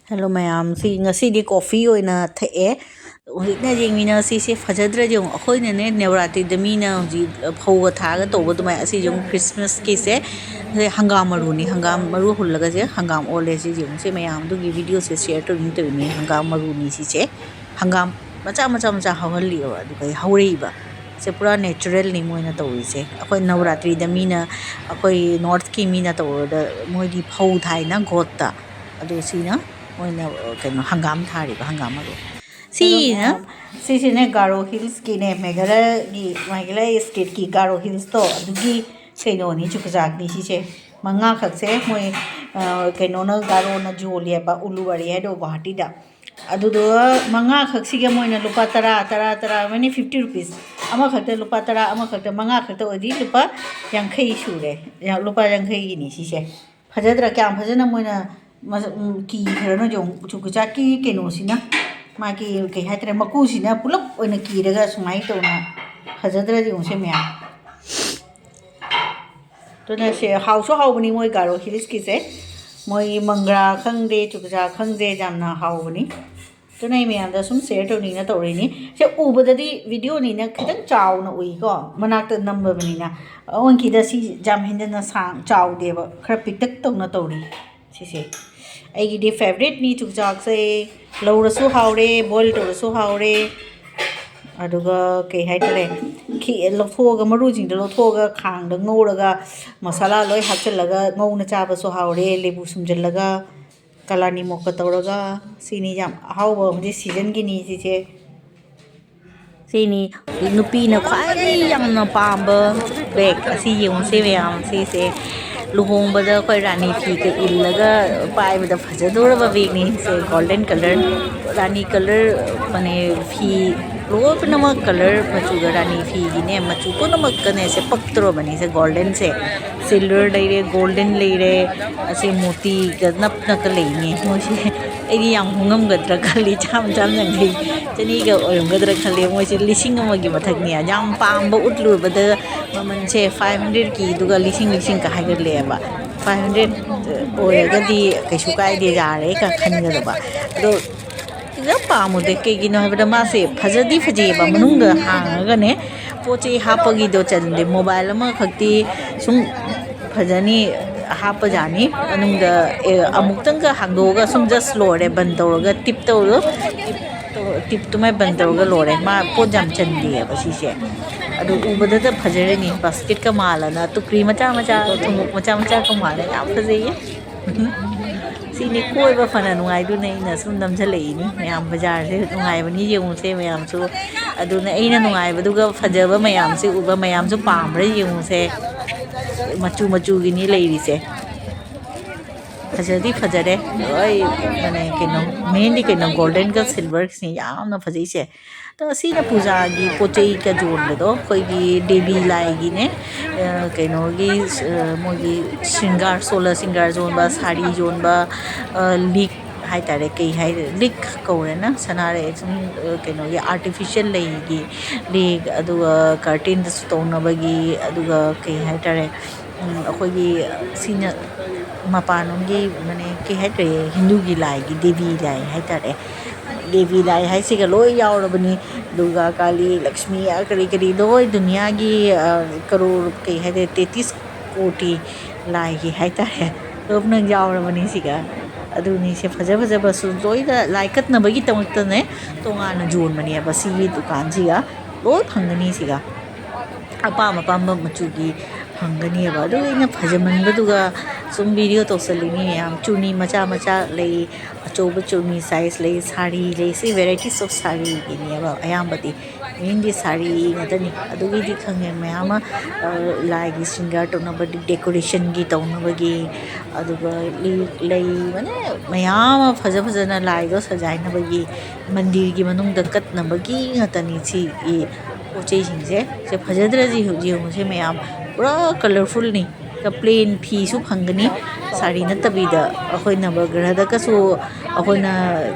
Hello mayam si ngasi di coffee oina the hojikna yengminasi se phajadra jong akhoina ne navratri damina hoji phauga thaga toba dumai asi jong Christmas ki se hangam maru ni hangam maru hullaga je hangam ole si jong se mayam du gi video se share to ni hangam maru ni si che hangam macha hawali wa du kai hawrei ba se pura natural ni moina to se akoi navratri damina akoi north ki mina to da moi di phau thai na gotta adu si na moina kaino hangam thari ba hangam maru si na si ne Garohills ki ne megala state ki Garohills to adugi kaino ni chukjak ni si che manga khak se moi kaino na garo na joli ba uluwari ha do Guwahati da adu do manga khak si ge moina lupa tara mani 50 rupees ama khakta lupa tara ama khakta manga khakta odi lupa 50 shure ya lupa 50 ni si che phajadra kyam phajana moina ki khara no jong chukcha ki keno sina ma ki ke hatre maku sina pulap oina ki daga sumai to na phajadra jong se mya to na se how so how bani moi Garohills ki se moi mangra khang de chukcha khang de jamna how bani to nai mya da sum share to ni na to ri ni se ubada di video ni na khitang chaw na ui ko manak ta number bani na on ki da si jam hinda na sang chaw de ba khara pitak to na to ri si aigi favorite ni chukjak se laurasu haure boil torasu haure aduga ke haitare ki lothoga maru jing da lothoga khang da ngoraga masala loi hapchalaga ngona chaba so haure lebu sumjallaga kalani mokka toraga sini jam hauba huje season gi ni si che sini nupi na khwai yamna pamba bag asi yung se yam se luhongbada koi rani fi ke illaga pai bada phajadora ba begni se golden color rani color mane fi lopnama color machu ga rani fi gi ne machu ko namak kane se paktro bani se golden se silver leire golden leire ase moti ga nap nak leini mo se egi yang hungam gadra khali cham nang gi chani ga oyam gadra khali mo se lising ma gi mathak ni jam pam ba utlu bada maman se 500 ki duga lising ka haigar le ba 500 oyaga di kaisu kai de jare ka khanga da ba do ya pamu de ke gi no ha ma se phajadi phaje ba manung da hanga ne pochei hapagi do chande mobile ma khakti sum phajani hapa jani anung da amuktang ka hangdo ga sum just lore ban tawga tip tawlo tip to mai ban tawga lore ma po jam chandi ba si se adu ubada da phajare ni basket ka mala na to cream macha thumuk macha ka mala ya phajai sini koi ba fana nungai du nei na sum dam jale ni mayam bazar se nungai bani yeng se mayam su adu na aina nungai ba du ga phajaba mayam se uba mayam su pam re yeng se machu gi ni lei ri se phajadi phajare oi mane keno mainly keno golden ka silver ni yam na phajai se to si na puja gi potchei ka jol le do koi gi devi lai gi ne keno gi mo gi singar solar singar zone ba sari zone ba leak hai tare kai hai leak ko re na sanare sum keno gi artificial lai gi leak adu curtain stone na ba gi adu kai hai tare akhoi gi sina mapanongi mane ke hatre hindu gi lai gi devi lai hai tare devi lai hai se ga loi yaw rabani durga kali lakshmi kari loi dunya gi crore ke hai 33 koti lai gi hai tare rob nang yaw rabani siga adu ni se phaja ba su loi da lai kat na bagi tamak ne tonga na jon mani ba si dukan ji ga loi phangani siga apa machu gi phangani ba do ina phajaman ba duga sum video to salini am chuni macha lei achoba chuni size lei sari lei si varieties of sari ni ba ayam bati mainly sari ngatani adugi di khangen mayama lai gi singer to na ba decoration gi to na ba gi aduga lei mane mayama phaja na lai go sajai na ba gi mandir gi manung da kat na ba gi ngatani chi e pochei sing se phajadra ji hu se mayam pura colorful ni ka plain phi su phangani sari na tabida ahoina bagra da ka su ahoina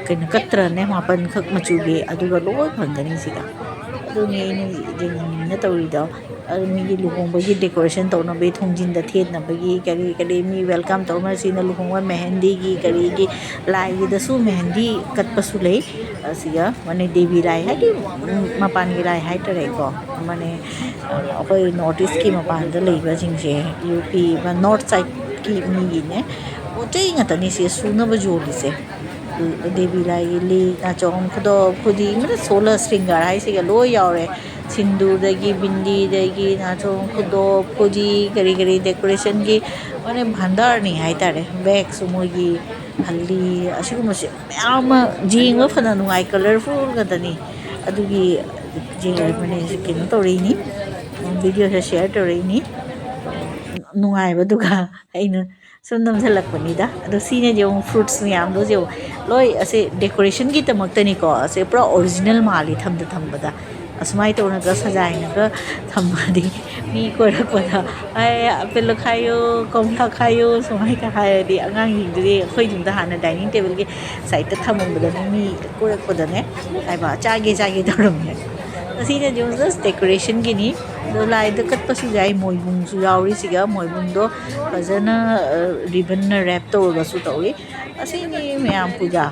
ken katra ne mapan khak machu ge aduga loi phangani siga adu ni na tawri da ꯃꯤꯒꯤ ꯂꯨꯍꯣꯡꯕꯒꯤ decoration ꯇꯧꯅꯕꯒꯤ ꯊꯣꯡꯖꯤꯟꯗ ꯊꯦꯠꯅꯕꯒꯤ ꯀꯔꯤ ꯀꯔꯤ ꯃꯤ welcome ꯇꯧꯅꯕꯁꯤꯅ ꯂꯨꯍꯣꯡꯕ ꯃꯦꯍꯦꯟꯗꯤꯒꯤ ꯀꯔꯤꯒꯤ ꯂꯥꯏꯒꯤꯗꯁꯨ ꯃꯦꯍꯦꯟꯗꯤ ꯀꯠꯄꯁꯨ ꯂꯩ ꯑꯁꯤꯒ ꯃꯅꯦ ꯗꯦꯕꯤ ꯂꯥꯏ ꯍꯥꯏꯗꯤ ꯃꯄꯥꯟꯒꯤ ꯂꯥꯏ ꯍꯥꯏꯇꯥꯔꯦꯀꯣ ꯃꯅꯦ ꯑꯩꯈꯣꯏ ꯅꯣꯔꯠ ꯏꯁꯀꯤ ꯃꯄꯥꯟꯗ ꯂꯩꯕꯁꯤꯡꯁꯦ ꯌꯨ ꯄꯤ ꯅꯣꯔꯠ ꯁꯥꯏꯠꯀꯤ ꯃꯤꯒꯤꯅꯦ ꯄꯣꯠ ꯆꯩ ꯉꯥꯛꯇꯅꯤ ꯁꯤ ꯁꯨꯅꯕ ꯌꯣꯜꯂꯤꯁꯦ ꯗꯦꯕꯤ ꯂꯥꯏꯒꯤ ꯂꯤ ꯅꯥꯆꯣꯝ ꯈꯨꯗꯣꯞ ꯈꯨꯗꯤ ꯃꯗ ꯁꯣꯂꯔ ꯁ꯭ꯔꯤꯡꯒꯥꯔ ꯍꯥꯏꯁꯤꯒ ꯂꯣꯏ ꯌꯥꯎꯔꯦ ꯁꯤꯟꯗꯨꯔꯗꯒꯤ ꯕꯤꯟꯗꯤꯗꯒꯤ ꯅꯥꯆꯣꯝ ꯈꯨꯗꯣꯞ ꯈꯨꯖꯤ ꯀꯔꯤ ꯀꯔꯤ ꯗꯦꯀꯣꯔꯦꯁꯟꯒꯤ ꯃꯥꯅꯦ ꯚꯟꯗꯥꯔꯅꯤ ꯍꯥꯏꯇꯥꯔꯦ ꯕꯦꯒꯁꯨ ꯃꯣꯏꯒꯤ ꯍꯜꯂꯤ ꯑꯁꯤꯒꯨꯝꯕꯁꯦ ꯃꯌꯥꯝ ꯑꯃ ꯌꯦꯡꯕ ꯐꯅ ꯅꯨꯡꯉꯥꯏ ꯀꯂꯔꯐꯨꯜ ꯉꯥꯛꯇꯅꯤ ꯑꯗꯨꯒꯤ ꯃꯅꯦ ꯀꯩꯅꯣ ꯇꯧꯔꯛꯏꯅꯤ ꯚꯤꯗꯤꯑꯣꯁꯦ ꯁꯤꯌꯔ ꯇꯧꯔꯛꯏꯅꯤ ꯅꯨꯡꯉꯥꯏꯕꯗꯨꯒ ꯑꯩꯅ ꯁꯨꯝ ꯅꯝꯁꯤꯜꯂꯛꯄꯅꯤꯗ ꯑꯗꯣ ꯁꯤꯅꯗꯤ ꯑꯃꯨꯛ ꯐ꯭ꯔꯨꯠꯁ ꯃꯌꯥꯝꯗꯣ ꯌꯦꯡꯉꯨ ꯂꯣꯏ ꯑꯁꯦ ꯗꯦꯀꯣꯔꯦꯁꯟꯒꯤꯗꯃꯛꯇꯅꯤꯀꯣ ꯑꯁꯦ ꯄꯨꯔꯥ ꯑꯣꯔꯤꯖꯤꯅꯦꯜ ꯃꯥꯜꯂꯤ ꯊꯝꯕꯗ ꯑꯁꯨꯃꯥꯏꯅ ꯇꯧꯔꯒ ꯁꯖꯥꯏꯅꯒ ꯊꯝꯃꯗꯤ ꯃꯤ ꯀꯣꯏꯔꯛꯄꯗ ꯑꯄꯦꯜ ꯈꯥꯏꯌꯣ ꯀꯣꯝꯂꯥ ꯈꯥꯏꯌꯣ ꯁꯨꯃꯥꯏꯅ ꯍꯥꯏꯔꯗꯤ ꯑꯉꯥꯡꯁꯤꯡꯗꯨꯗꯤ ꯑꯩꯈꯣꯏ ꯌꯨꯝꯗ ꯍꯥꯟꯅ ꯗꯥꯏꯅꯤꯡ ꯇꯦꯕꯜꯒꯤ ꯁꯥꯏꯠꯇ ꯊꯝꯃꯝꯕꯗꯅꯦ ꯃꯤ ꯀꯣꯏꯔꯛꯄꯗꯅꯦ ꯍꯥꯏꯕ ꯆꯥꯒꯦ ꯆꯥꯒꯦ ꯇꯧꯔꯝꯃꯦ ꯑꯁꯤꯅꯗꯤ ꯖꯁ ꯗꯦꯀꯣꯔꯦꯁꯟꯒꯤꯅꯤ ꯑꯗꯣ ꯂꯥꯏꯗ ꯀꯠꯄꯁꯨ ꯌꯥꯏ ꯃꯣꯏꯕꯨꯡꯁꯨ ꯌꯥꯎꯔꯤ ꯁꯤꯒ ꯃꯣꯏꯕꯨꯡꯗꯣ ꯐꯖꯅ ꯔꯤꯕꯟꯅ ꯔꯦꯞ ꯇꯧꯔꯒꯁꯨ ꯇꯧꯏ ꯑꯁꯤꯅꯤ ꯃꯌꯥꯝ ꯄꯨꯖꯥ